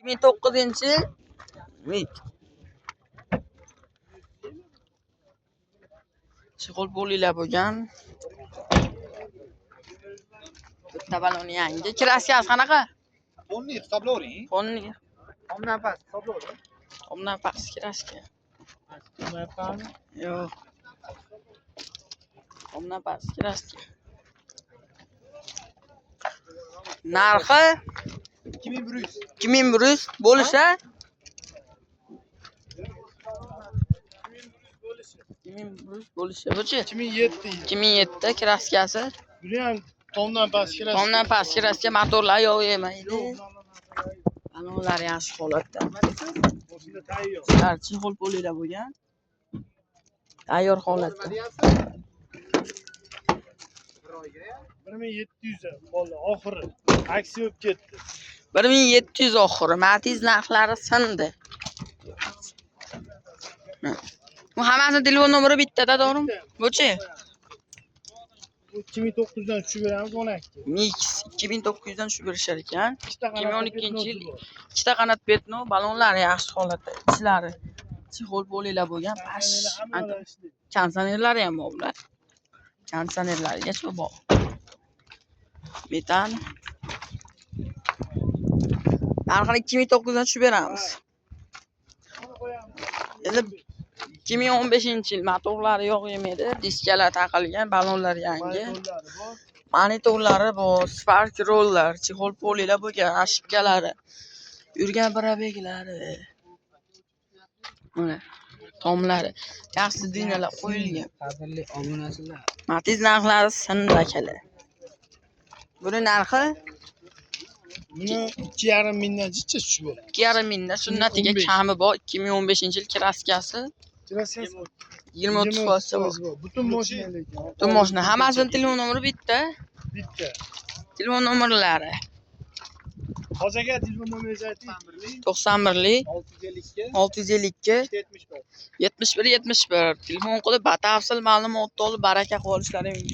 2009-yil Shig'ul bo'linglar bo'lgan. Bitta balon yangi. Kraskasi qanaqa? Ponni hisoblavering. Ponni. Tomdan past hisoblavering. Tomdan past kraska. Tushunmayapmanmi? Yo'q. Tomdan past kraska. Narxi 2100. 2100 bo'lishi. 2100 bo'lishi. Buchi? 2007. 2007 kraskasi. Buni ham tomdan past kirasiz. Tomdan past kraska, motorlar yo'q yemaydi. Balonlar yaxshi holatda. Boshida tayyor. Qarchi qo'l bo'linglar bo'lgan. Tayyor holatda. 1700 bo'ldi oxiri. Aksi bo'lib ketdi. 1700 oxiri. Matiz narxlari sindi. Bu hammasini telefon nomeri bittada, to'g'rimi? Buchi? 2900 dan tushib beramiz 12. Mix 2900 dan tushib berishar ekan. 2012-yil bor. ikkita qanot betno, balonlari yaxshi holatda. Ichlari chexol bo'linglar bo'lgan. Pash. Konditsionerlari ham bor bular. Konditsionerlarigacha bor. Metan. Narxini 2900 dan tushib beramiz. Endi 2015-yil motorlari yo'q yemaydi, diskalar taqilgan, balonlar yangi. Monitorlari bor, spark rollar, chexol polilar bo'lgan, ashibkalari, yurgan birabeglari. Mana tomlari, yaxshi dinalar qo'yilgan. Qadrli obunachilar. Matiz narxlari sindi akalar. Buni narxi Buni 2,5 mingdan jicha tushib beradi. 2,5 mingdan, sunnatiga kami bor. 2015-yil kraskasi. Kraskasi 20-30% bor. Butun mashina lekin. Butun mashina hammasini telefon nomeri bitta. Bitta. Telefon nomerlari Hozir aka telefon nomeringizni ayting. 91lik 652 652 71 71. Telefon qilib batafsil ma'lumot olib baraka qolishlaring mumkin.